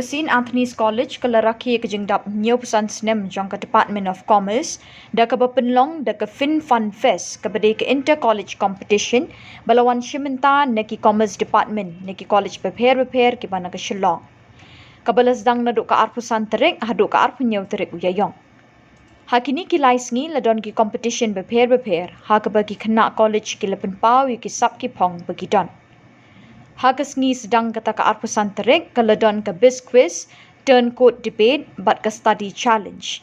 St. Anthony's College Jingrakhe Dap Nyopusan Snem Jong Department of Commerce da ka Penlong da ka Fin Fun Fest kabade ka Inter College Competition balawan Shimenta neki Commerce Department neki College prepare ki bana ka Shillong. Kabalas dang na do ka arpusan terek hadu ka arpu nyaw terek uyayong. Hakini ki laisngi ladon ki competition prepare ha ka bagi kena college ki lepen pau ki sap ki pong bagi don. Hagas ngi sedang kata ka arpusan terik kaladon ka biz quiz turn code debate bat ka study challenge.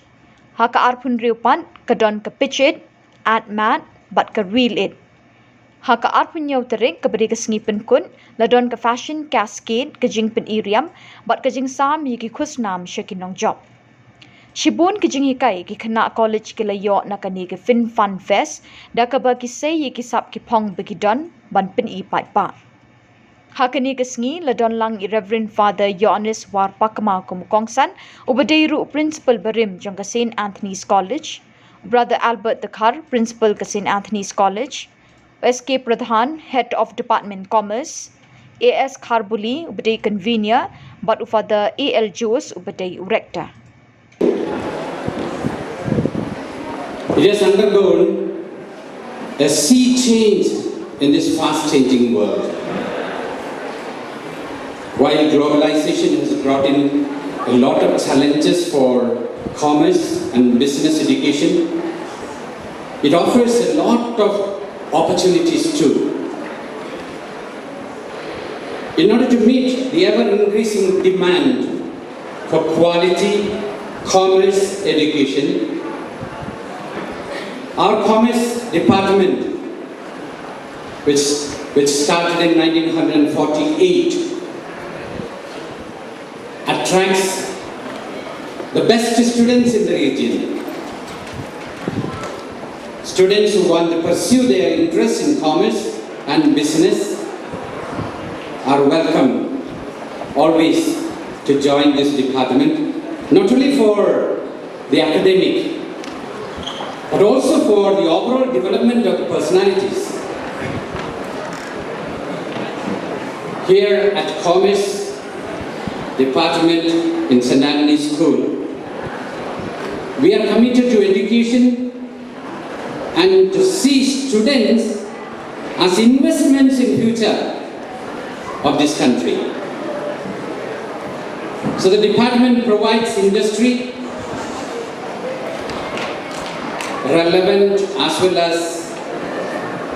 Haka arpun riupan kadon ka pitch it at mat bat ka reel it. Haka arpun yaw terik ka beri ka sngipen kun ladon ka fashion cascade ka jingpen iriam bat ka jing sam yiki khusnam shakinong job. Shibun ka jing hikai ki kena college ki layo na kani ka fin fun fest da ka bagi say yiki sap ki pong bagi don ban pen ipat pa. Hakani kesngi ladon lang Reverend Father Yohanes War Pakma Kumukongsan ubadairu Principal Barim jong St. Anthony's College, Brother Albert Dakar Principal ka St. Anthony's College, SK Pradhan Head of Department Commerce, AS Kharbuli ubadai Convener, but Father AL Jose ubadai Rector. It has undergone a sea change in this fast-changing world. While globalization has brought in a lot of challenges for commerce and business education, it offers a lot of opportunities too. In order to meet the ever-increasing demand for quality commerce education, our Commerce Department, which started in 1948, attracts the best students in the region. Students who want to pursue their interest in commerce and business are welcome always to join this department, not only for the academic, but also for the overall development of the personalities. Here at Commerce Department in St. Anthony's School, we are committed to education and to see students as investments in future of this country. So the department provides industry relevant as well as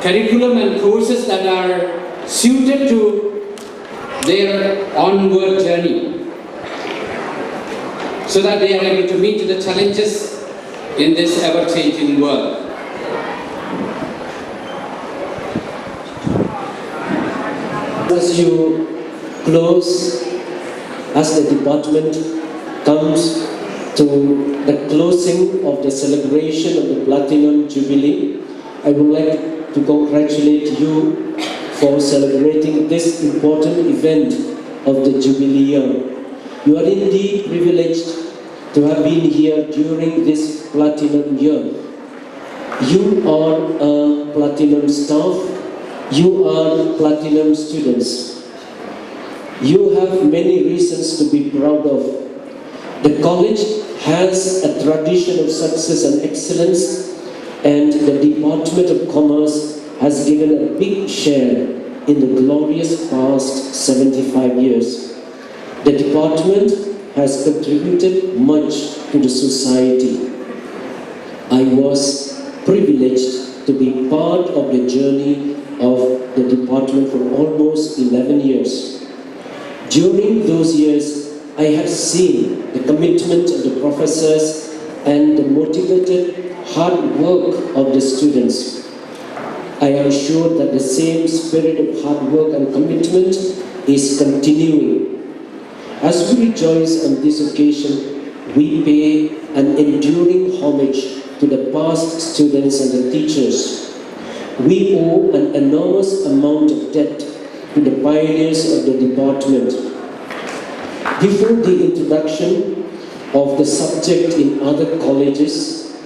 curriculum and courses that are suited to their onward journey, so that they are able to meet the challenges in this ever-changing world. As you close, as the department comes to the closing of the celebration of the Platinum Jubilee, I would like to congratulate you for celebrating this important event of the Jubilee year. You are indeed privileged to have been here during this Platinum year. You are a Platinum staff, you are Platinum students. You have many reasons to be proud of. The college has a tradition of success and excellence, and the Department of Commerce has given a big share in the glorious past 75 years. The department has contributed much to the society. I was privileged to be part of the journey of the department for almost 11 years. During those years, I have seen the commitment of the professors and the motivated hard work of the students. I am sure that the same spirit of hard work and commitment is continuing. As we rejoice on this occasion, we pay an enduring homage to the past students and the teachers. We owe an enormous amount of debt to the pioneers of the department. Before the introduction of the subject in other colleges,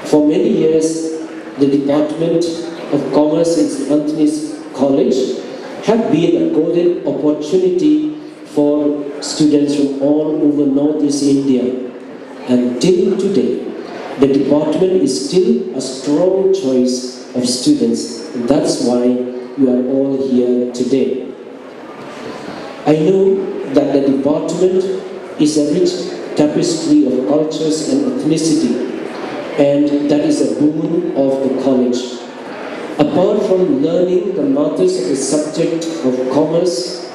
for many years, the Department of Commerce in St. Anthony's College had been a golden opportunity for students from all over Northeast India. And till today, the department is still a strong choice of students. And that's why you are all here today. I know that the department is a rich tapestry of cultures and ethnicity, and that is a boon of the college. Apart from learning the matters of the subject of commerce,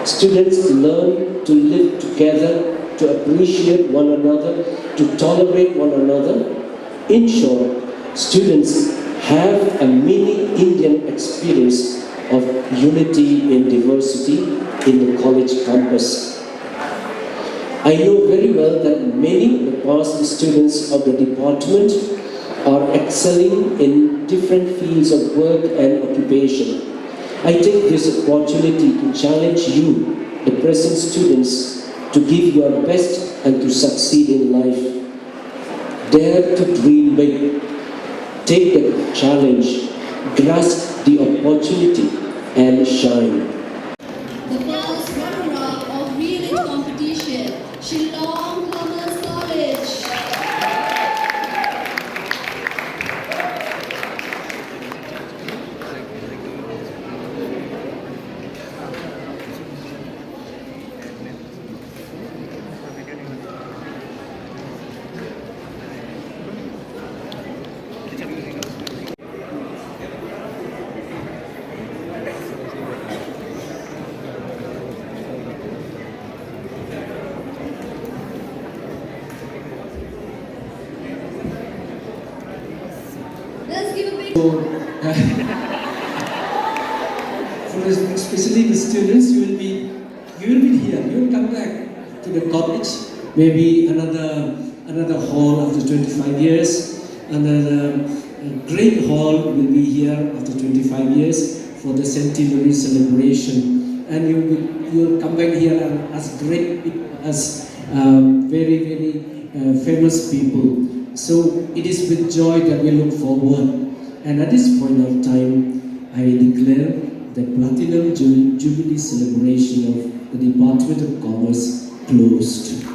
students learn to live together, to appreciate one another, to tolerate one another. In short, students have a mini Indian experience of unity in diversity in the college campus. I know very well that many of the past students of the department are excelling in different fields of work and occupation. I take this opportunity to challenge you, the present students, to give your best and to succeed in life. Dare to dream big. Take the challenge, grasp the opportunity, and shine. The first runner-up of relay competition, Shillong Commerce College. Let's give a big Especially the students, you will be here. You will come back to the college. Maybe another hall after 25 years. Another great hall will be here after 25 years for the centenary celebration. And you will come back here as very famous people. So it is with joy that we look forward. And at this point of time, I declare the Platinum Jubilee celebration of the Department of Commerce closed.